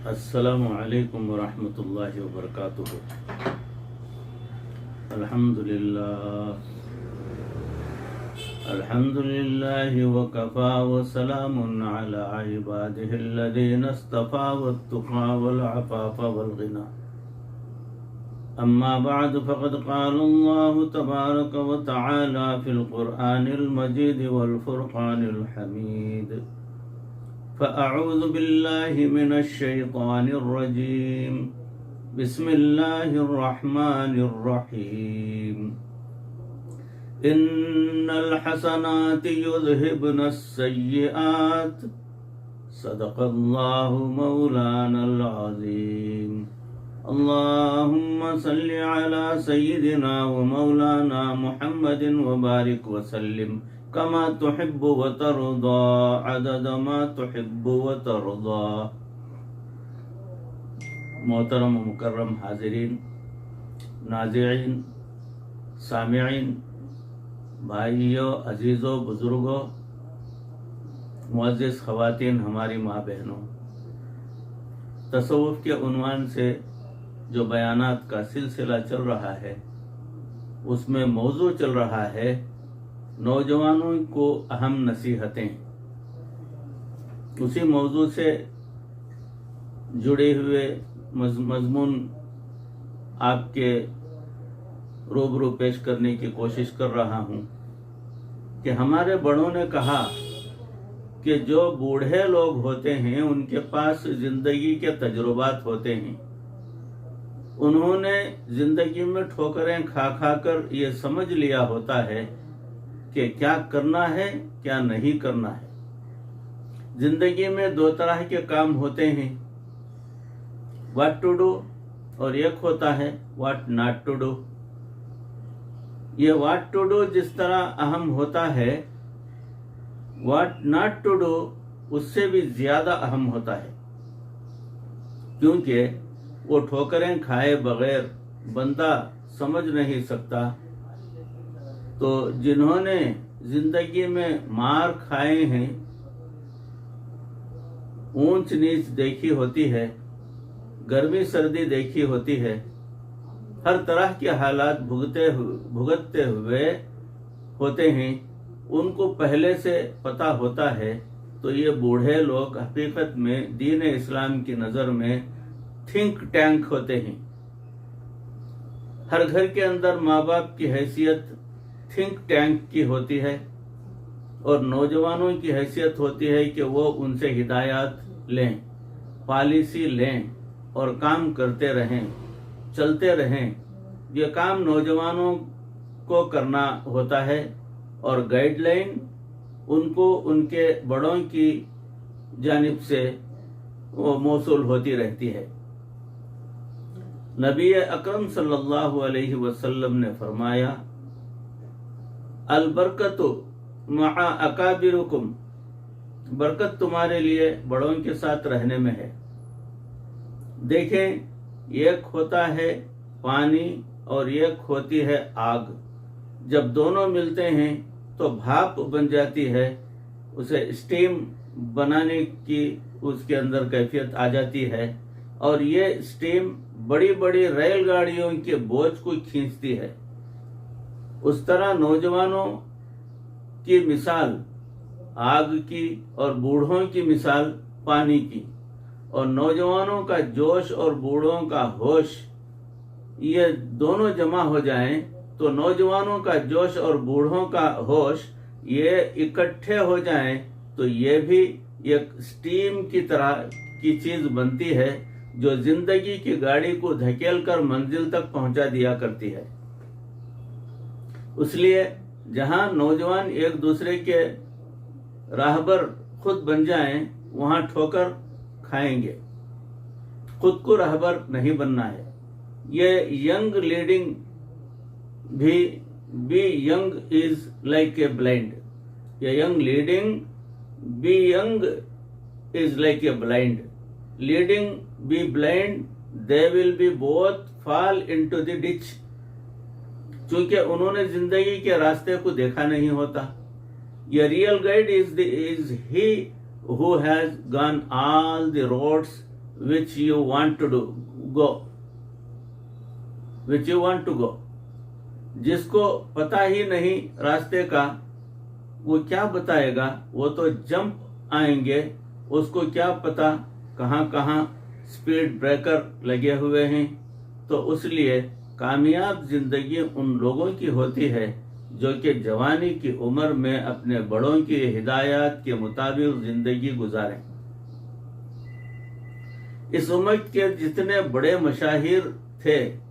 السلام علیکم ورحمۃ اللہ وبرکاتہ۔ الحمد للہ وکفا وسلام علی عبادہ الذین اصطفى والتقى والعفاف والغنى، اما بعد فقد قال اللہ تبارک وتعالی فی القرآن المجید والفرقان الحمید، فأعوذ بالله من الشيطان الرجيم، بسم الله الرحمن الرحيم، إن الحسنات يذهبن السيئات، صدق الله مولانا العظيم، اللهم صل على سيدنا ومولانا محمد وبارك وسلم كما تحب وترضى عدد ما تحب وترضى۔ محترم و مکرم حاضرین، ناظرین، سامعین، بھائیوں، عزیزوں، بزرگوں، معزز خواتین، ہماری ماں بہنوں، تصوف کے عنوان سے جو بیانات کا سلسلہ چل رہا ہے، اس میں موضوع چل رہا ہے نوجوانوں کو اہم نصیحتیں۔ اسی موضوع سے جڑے ہوئے مضمون آپ کے روبرو پیش کرنے کی کوشش کر رہا ہوں کہ ہمارے بڑوں نے کہا کہ جو بوڑھے لوگ ہوتے ہیں ان کے پاس زندگی کے تجربات ہوتے ہیں، انہوں نے زندگی میں ٹھوکریں کھا کھا کر یہ سمجھ لیا ہوتا ہے کہ کیا کرنا ہے کیا نہیں کرنا ہے۔ زندگی میں دو طرح کے کام ہوتے ہیں، واٹ ٹو ڈو، اور ایک ہوتا ہے واٹ ناٹ ٹو ڈو۔ یہ واٹ ٹو ڈو جس طرح اہم ہوتا ہے، واٹ ناٹ ٹو ڈو اس سے بھی زیادہ اہم ہوتا ہے، کیونکہ وہ ٹھوکریں کھائے بغیر بندہ سمجھ نہیں سکتا۔ تو جنہوں نے زندگی میں مار کھائے ہیں، اونچ نیچ دیکھی ہوتی ہے، گرمی سردی دیکھی ہوتی ہے، ہر طرح کے حالات بھگتتے ہوئے ہوتے ہیں، ان کو پہلے سے پتہ ہوتا ہے۔ تو یہ بوڑھے لوگ حقیقت میں دین اسلام کی نظر میں تھنک ٹینک ہوتے ہیں۔ ہر گھر کے اندر ماں باپ کی حیثیت تھنک ٹینک کی ہوتی ہے، اور نوجوانوں کی حیثیت ہوتی ہے کہ وہ ان سے ہدایات لیں، پالیسی لیں اور کام کرتے رہیں، چلتے رہیں۔ یہ کام نوجوانوں کو کرنا ہوتا ہے، اور گائیڈ لائن ان کو ان کے بڑوں کی جانب سے وہ موصول ہوتی رہتی ہے۔ نبی اکرم صلی اللہ علیہ وسلم نے فرمایا، البرکت مع اکابرکم، برکت تمہارے لیے بڑوں کے ساتھ رہنے میں ہے۔ دیکھیں، ایک ہوتا ہے پانی اور ایک ہوتی ہے آگ، جب دونوں ملتے ہیں تو بھاپ بن جاتی ہے، اسے اسٹیم بنانے کی اس کے اندر کیفیت آ جاتی ہے، اور یہ اسٹیم بڑی بڑی ریل گاڑیوں کے بوجھ کو کھینچتی ہے۔ اس طرح نوجوانوں کی مثال آگ کی اور بوڑھوں کی مثال پانی کی، اور نوجوانوں کا جوش اور بوڑھوں کا ہوش، یہ دونوں جمع ہو جائیں تو نوجوانوں کا جوش اور بوڑھوں کا ہوش یہ اکٹھے ہو جائیں تو یہ بھی ایک اسٹیم کی طرح کی چیز بنتی ہے جو زندگی کی گاڑی کو دھکیل کر منزل تک پہنچا دیا کرتی ہے۔ اس لیے جہاں نوجوان ایک دوسرے کے راہبر خود بن جائیں، وہاں ٹھوکر کھائیں گے۔ خود کو راہبر نہیں بننا ہے۔ یہ young leading be young is like a blind, یہ young leading be young is like a blind, leading be blind, they will be both fall into the ditch، چونکہ انہوں نے زندگی کے راستے کو دیکھا نہیں ہوتا۔ A real guide is he who has gone all the roads which you want to go. जिसको पता ही नहीं रास्ते का, वो क्या बताएगा? वो तो जंप आएंगे, उसको क्या पता कहाँ कहाँ स्पीड ब्रेकर लगे हुए हैं। तो इसलिए कामयाब जिंदगी उन लोगों की होती है जो कि जवानी की उम्र में अपने बड़ों की हिदायत के मुताबिक जिंदगी गुजारें। इस उम्र के जितने बड़े मशाहिर थे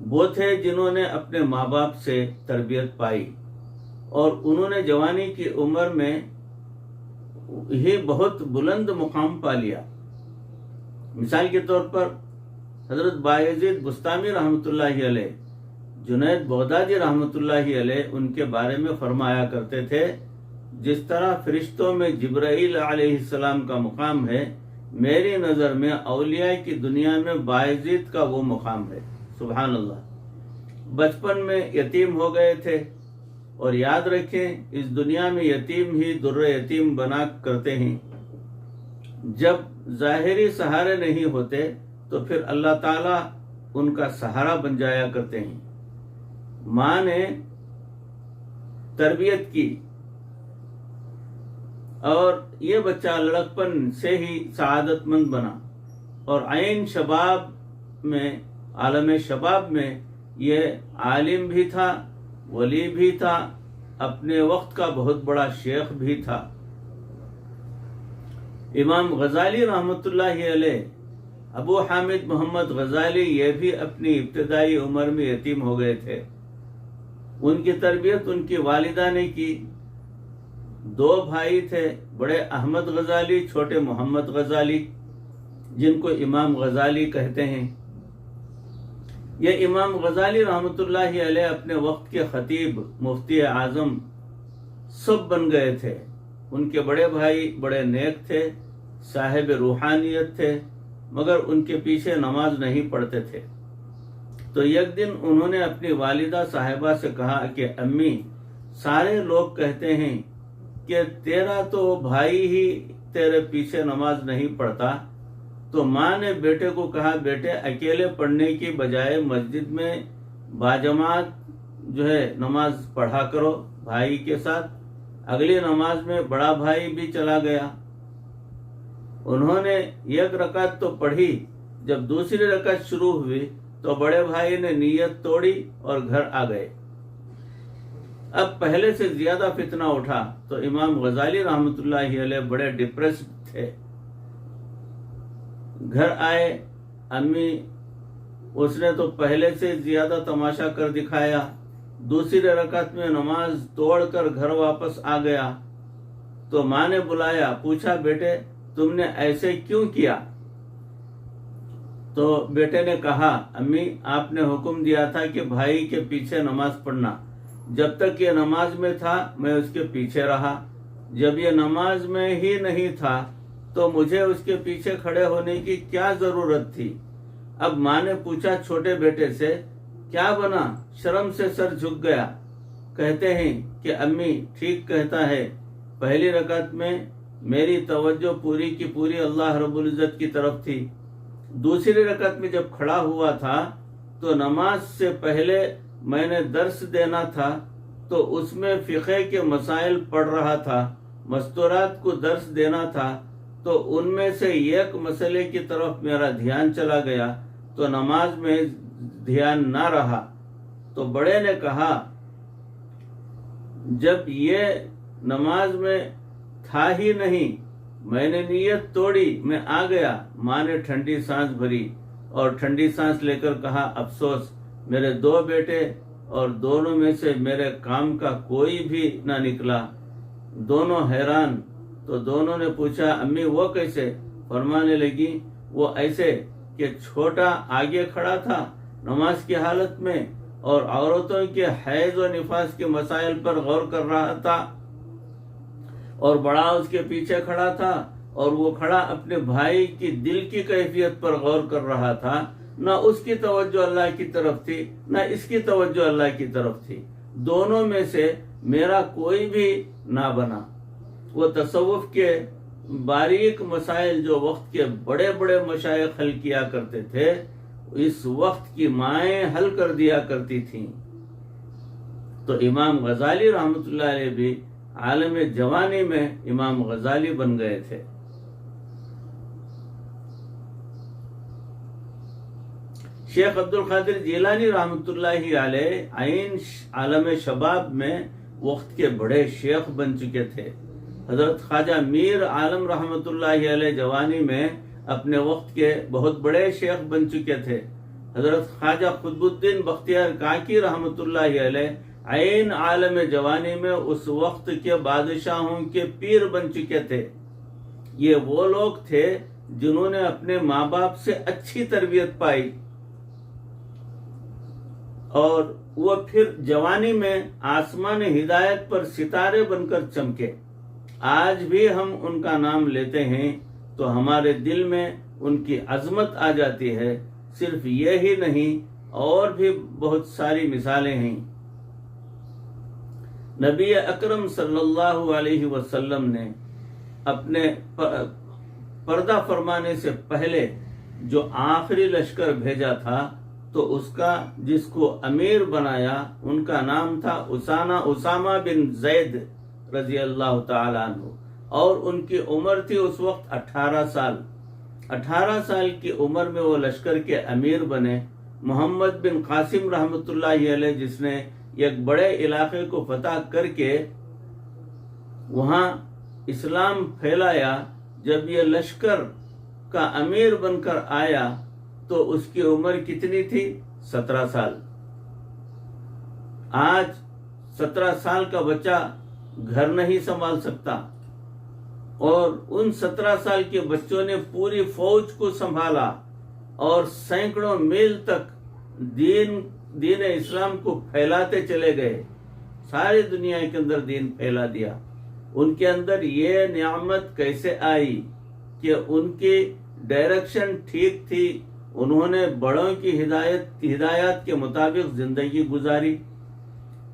वो थे जिन्होंने अपने माँ बाप से तरबियत पाई और उन्होंने जवानी की उम्र में ही बहुत बुलंद मुकाम पा लिया। मिसाल के तौर पर हजरत बायजीद बुस्तामी रहमतुल्लाहि अलैह, जुनैद बगदादी रहमतुल्लाहि अलैह उनके बारे में फरमाया करते थे, जिस तरह फरिश्तों में जिब्राइल अलैहिस्सलाम का मुकाम है, मेरी नज़र में औलिया की दुनिया में बायजीद का वो मुकाम है। सुभान अल्लाह। बचपन में यतीम हो गए थे और याद रखें इस दुनिया में यतीम ही दुर्र यतीम बना करते हैं। जब ज़ाहिरी सहारे नहीं होते तो फिर अल्लाह ताला उनका सहारा बन जाया करते हैं। माँ ने तरबियत की और ये बच्चा लड़कपन से ही सआदतमंद बना और आइन शबाब में, आलम शबाब में ये आलिम भी था, वली भी था, अपने वक्त का बहुत बड़ा शेख भी था। इमाम गजाली रहमतुल्लाहि अलैह, अबू हामिद मोहम्मद गजाली, ये भी अपनी इब्तिदाई उम्र में यतीम हो गए थे। उनकी तरबियत उनकी वालिदा ने की। दो भाई थे, बड़े अहमद गजाली, छोटे मोहम्मद गजाली, जिनको इमाम गजाली कहते हैं। ये इमाम गजाली रहमतुल्लाहि अलैह अपने वक्त के खतीब, मुफ्ती आजम सब बन गए थे। उनके बड़े भाई बड़े नेक थे, साहिब रूहानियत थे, मगर उनके पीछे नमाज नहीं पढ़ते थे। तो एक दिन उन्होंने अपनी वालिदा साहिबा से कहा कि अम्मी, सारे लोग कहते हैं कि तेरा तो भाई ही तेरे पीछे नमाज नहीं पढ़ता। तो माँ ने बेटे को कहा, बेटे अकेले पढ़ने की बजाय मस्जिद में बाजमात जो है नमाज पढ़ा करो भाई के साथ। अगली नमाज में बड़ा भाई भी चला गया। उन्होंने एक रकात तो पढ़ी। जब दूसरी रकात शुरू हुई तो बड़े भाई ने नीयत तोड़ी और घर आ गए। अब पहले से ज्यादा फितना उठा तो इमाम गजाली रहमतुल्लाहि अलैह बड़े डिप्रेस्ड थे। घर आए, अम्मी उसने तो पहले से ज्यादा तमाशा कर दिखाया। दूसरी रकात में नमाज तोड़कर घर वापस आ गया। तो माँ ने बुलाया, पूछा, बेटे तुमने ऐसे क्यों किया? तो बेटे ने कहा, अम्मी आपने हुक्म दिया था कि भाई के पीछे नमाज पढ़ना। जब तक ये नमाज में था मैं उसके पीछे रहा। जब ये नमाज में ही नहीं था तो मुझे उसके पीछे खड़े होने की क्या जरूरत थी? अब माँ ने पूछा छोटे बेटे से, क्या बना? शर्म से सर झुक गया। कहते हैं कि अम्मी ठीक कहता है, पहली रकात में मेरी तवज्जो पूरी की पूरी अल्लाह रब्बुल इज्जत की तरफ थी। दूसरी रकात में जब खड़ा हुआ था तो नमाज से पहले मैंने दर्स देना था, तो उसमें फिक़ह के मसाइल पढ़ रहा था, मस्तूरात को दर्स देना था। तो उनमें से एक मसले की तरफ मेरा ध्यान चला गया तो नमाज में ध्यान ना रहा। तो बड़े ने कहा, जब ये नमाज में था ही नहीं, मैंने नीयत तोड़ी, मैं आ गया। माँ ने ठंडी सांस भरी और ठंडी सांस लेकर कहा, अफसोस, मेरे दो बेटे और दोनों में से मेरे काम का कोई भी ना निकला। दोनों हैरान। तो दोनों ने पूछा, अम्मी वो कैसे? फरमाने लगी, वो ऐसे कि छोटा आगे खड़ा था नमाज की हालत में और औरतों के हैज और निफास के मसाइल पर गौर कर रहा था, और बड़ा उसके पीछे खड़ा था और वो खड़ा अपने भाई की दिल की कैफियत पर गौर कर रहा था। न उसकी तवज्जो अल्लाह की तरफ थी, न इसकी तवज्जो अल्लाह की तरफ थी। दोनों में से मेरा कोई भी ना बना। वो तसव्वुफ के बारीक मसाइल जो वक्त के बड़े बड़े मशाइख हल किया करते थे, इस वक्त की माएँ हल कर दिया करती थीं। तो इमाम गजाली रहमतुल्लाह अलैह भी आलम जवानी में इमाम गजाली बन गए थे। शेख अब्दुल कादिर जिलानी रहमतुल्लाहि अलैह आइन आलम शबाब में वक्त के बड़े शेख बन चुके थे। हजरत ख्वाजा मीर आलम रहमतुल्लाहि अलैह जवानी में अपने वक्त के बहुत बड़े शेख बन चुके थे। हजरत ख्वाजा कुतुबुद्दीन बख्तियार काकी रहमतुल्लाहि अलैह आइन आलम जवानी में उस वक्त के बादशाहों के पीर बन चुके थे। ये वो लोग थे जिन्होंने अपने माँ बाप से अच्छी तरबियत पाई और वो फिर जवानी में आसमान हिदायत पर सितारे बनकर चमके। आज भी हम उनका नाम लेते हैं तो हमारे दिल में उनकी अजमत आ जाती है। सिर्फ ये ही नहीं, और भी बहुत सारी मिसालें हैं। नबी अकरम सल्लल्लाहु अलैहि वसल्लम ने अपने पर्दा फरमाने से पहले जो आखिरी लश्कर भेजा था, तो उसका जिसको अमीर बनाया उनका नाम था उसामा बिन जैद रजी अल्लाह ताला अन्हु, और उनकी उम्र थी उस वक्त 18 साल। 18 साल की उम्र में वो लश्कर के अमीर बने। मोहम्मद बिन कासिम रहमतुल्लाहि अलैह, जिसने एक बड़े इलाके को फतह करके वहाँ इस्लाम फैलाया, जब ये लश्कर का अमीर बनकर आया तो उसकी उम्र कितनी थी? 17 साल। आज 17 साल का बच्चा घर नहीं संभाल सकता, और उन 17 साल के बच्चों ने पूरी फौज को संभाला और सैकड़ों मील तक दीन इस्लाम को फैलाते चले गए। सारी दुनिया के अंदर दीन फैला दिया। उनके अंदर ये नियामत कैसे आई कि उनकी डायरेक्शन ठीक थी। उन्होंने बड़ों की हिदायत के मुताबिक जिंदगी गुजारी,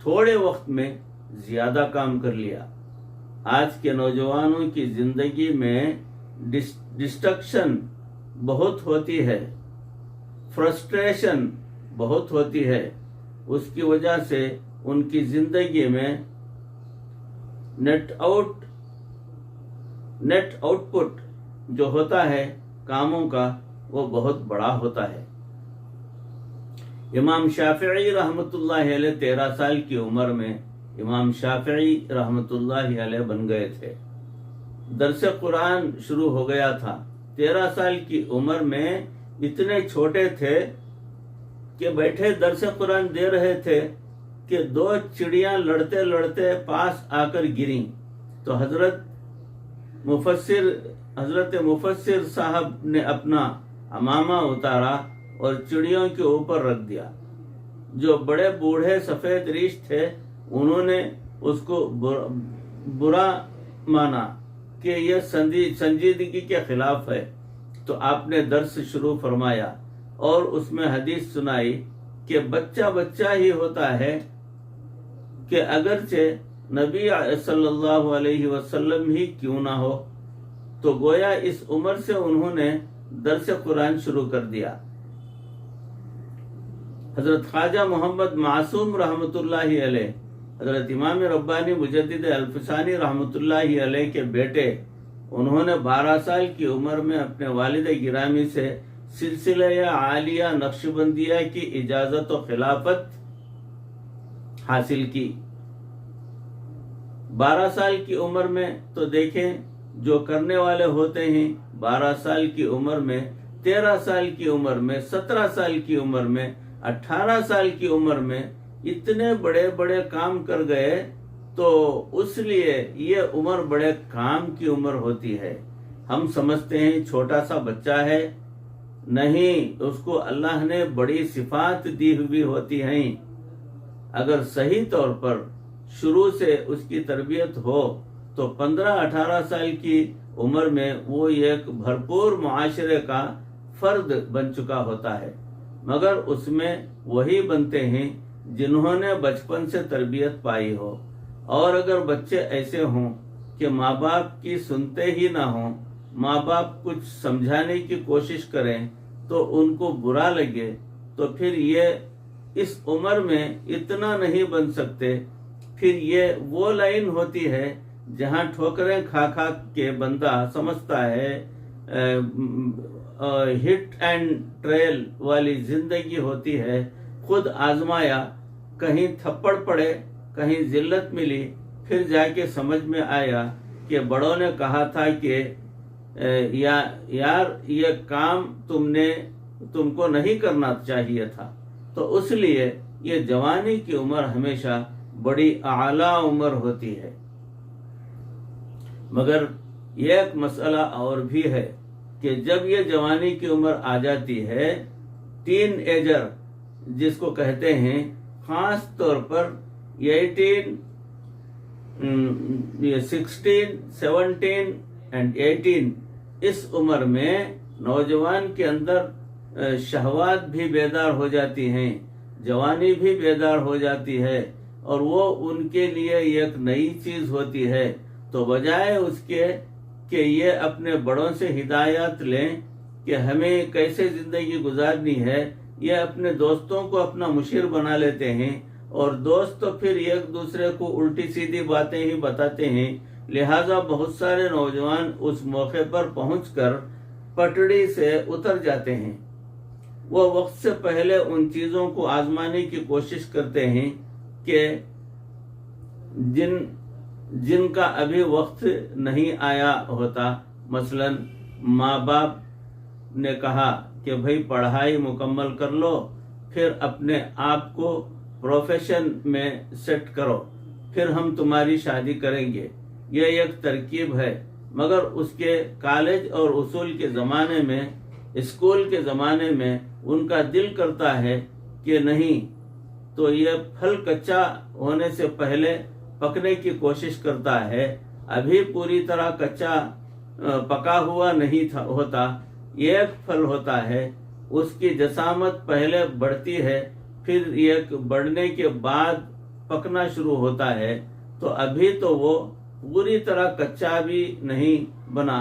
थोड़े वक्त में ज्यादा काम कर लिया। आज के नौजवानों की जिंदगी में डिस्ट्रक्शन बहुत होती है, फ्रस्ट्रेशन बहुत होती है। उसकी वजह से उनकी जिंदगी में नेट आउटपुट जो होता है कामों का, वो बहुत बड़ा होता है। इमाम शाफिई रहमतुल्लाहि अलैह 13 साल की उम्र में इमाम शाफिई रहमतुल्लाहि अलैह बन गए थे। दरस कुरान शुरू हो गया था। 13 साल की उम्र में इतने छोटे थे कि बैठे दरस कुरान दे रहे थे कि 2 चिड़ियां लड़ते लड़ते पास आकर गिरी। तो हजरत मुफस्सिर साहब ने अपना अमामा उतारा और चिड़ियों के ऊपर रख दिया। जो बड़े बूढ़े सफेद रीछ थे, उन्होंने उसको बुरा माना कि यह संजीदगी के खिलाफ है। तो आपने दर्स शुरू फरमाया और उसमें हदीस सुनाई कि बच्चा बच्चा ही होता है, कि अगरचे नबी सल्लल्लाहु अलैहि वसल्लम ही क्यों ना हो। तो गोया इस उम्र से उन्होंने दर्स कुरान शुरू कर दिया। हजरत ख्वाजा मोहम्मद मासूम रहमतुल्लाहि अलैह, हजरत इमाम रब्बानी मुजद्दिद अल्फसानी रहमतुल्लाहि अलैह के बेटे, उन्होंने 12 साल की उम्र में अपने वालिद गिरामी से सिलसिले आलिया नक्शबंदिया की इजाजत और खिलाफत हासिल की। 12 साल की उम्र में तो देखें जो करने वाले होते हैं, 12 साल की उम्र में, 13 साल की उम्र में, 17 साल की उम्र में, 18 साल की उम्र में इतने बड़े बड़े काम कर गए। तो उसलिए ये उम्र बड़े काम की उम्र होती है। हम समझते हैं छोटा सा बच्चा है, नहीं, उसको अल्लाह ने बड़ी सिफात दी हुई होती हैं। अगर सही तौर पर शुरू से उसकी तरबियत हो तो 15-18 साल की उम्र में वो एक भरपूर मुआशरे का फर्द बन चुका होता है। मगर उसमें वही बनते हैं जिन्होंने बचपन से तरबियत पाई हो। और अगर बच्चे ऐसे हों कि माँ बाप की सुनते ही ना हो, माँ बाप कुछ समझाने की कोशिश करें तो उनको बुरा लगे, तो फिर ये इस उम्र में इतना नहीं बन सकते। फिर ये वो लाइन होती है जहाँ ठोकरें खा खा के बंदा समझता है हिट एंड ट्रेल वाली जिंदगी होती है। खुद आजमाया, कहीं थप्पड़ पड़े, कहीं जिल्लत मिली, फिर जाके समझ में आया कि बड़ों ने कहा था कि यार ये काम तुमको नहीं करना चाहिए था। तो इसलिए ये जवानी की उम्र हमेशा बड़ी आला उम्र होती है। मगर एक मसला और भी है कि जब ये जवानी की उम्र आ जाती है, टीन एजर जिसको कहते हैं, खास तौर पर 18, 16, 17 एंड 18, इस उम्र में नौजवान के अंदर शहवात भी बेदार हो जाती हैं, जवानी भी बेदार हो जाती है, और वो उनके लिए एक नई चीज होती है। तो बजाय उसके कि ये अपने बड़ों से हिदायत लें कि हमें कैसे जिंदगी गुजारनी है, ये अपने दोस्तों को अपना मुशीर बना लेते हैं, और दोस्त तो फिर एक दूसरे को उल्टी सीधी बातें ही बताते हैं। लिहाजा बहुत सारे नौजवान उस मौके पर पहुंचकर पटड़ी से उतर जाते हैं। वो वक्त से पहले उन चीजों को आजमाने की कोशिश करते हैं कि जिनका अभी वक्त नहीं आया होता। मसलन माँ बाप ने कहा कि भाई पढ़ाई मुकम्मल कर लो, फिर अपने आप को प्रोफेशन में सेट करो, फिर हम तुम्हारी शादी करेंगे। यह एक तरकीब है, मगर उसके कॉलेज और उसूल के ज़माने में, स्कूल के ज़माने में उनका दिल करता है कि नहीं, तो यह फल कच्चा होने से पहले पकने की कोशिश करता है। अभी पूरी तरह कच्चा पका हुआ नहीं होता, एक फल होता है, उसकी जसामत पहले बढ़ती है, फिर एक बढ़ने के बाद पकना शुरू होता है। तो अभी तो वो पूरी तरह कच्चा भी नहीं बना,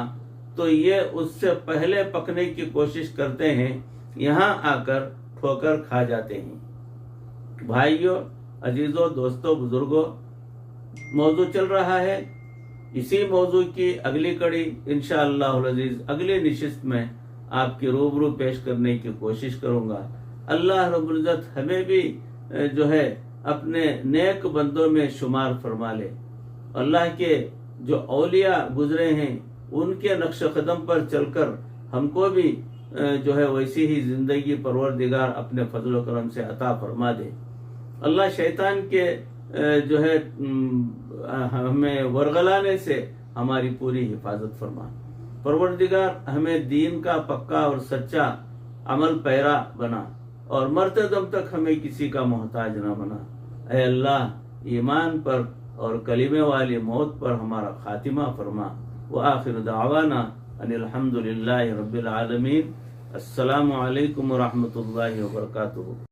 तो ये उससे पहले पकने की कोशिश करते हैं, यहाँ आकर ठोकर खा जाते हैं। भाइयों, अजीजों, दोस्तों, बुजुर्गों, मौजू चल रहा है। इसी मौजू की अगली कड़ी इंशाअल्लाह अजीज अगली निशिस्त में आपके रूबरू पेश करने की कोशिश करूंगा। अल्लाह रब्बुल इज्जत हमें भी जो है अपने नेक बंदों में शुमार फरमा ले। अल्लाह के जो औलिया गुजरे हैं उनके नक्श कदम पर चलकर हमको भी जो है वैसी ही जिंदगी परवरदिगार अपने फजल करम से अता फरमा दे। अल्लाह शैतान के जो है हमें वरगलाने से हमारी पूरी हिफाजत फरमा। परवरदिगार हमें दीन का पक्का और सच्चा अमल पैरा बना, और मरते दम तक हमें किसी का मोहताज न बना। ऐ अल्लाह, ईमान पर और कलीमे वाली मौत पर हमारा खातिमा फरमा। व आखिर दावाना अनिल हम्दुलिल्लाहि रब्बिल आलमीन। अस्सलामु अलैकुम व रहमतुल्लाहि व बरकातुहू।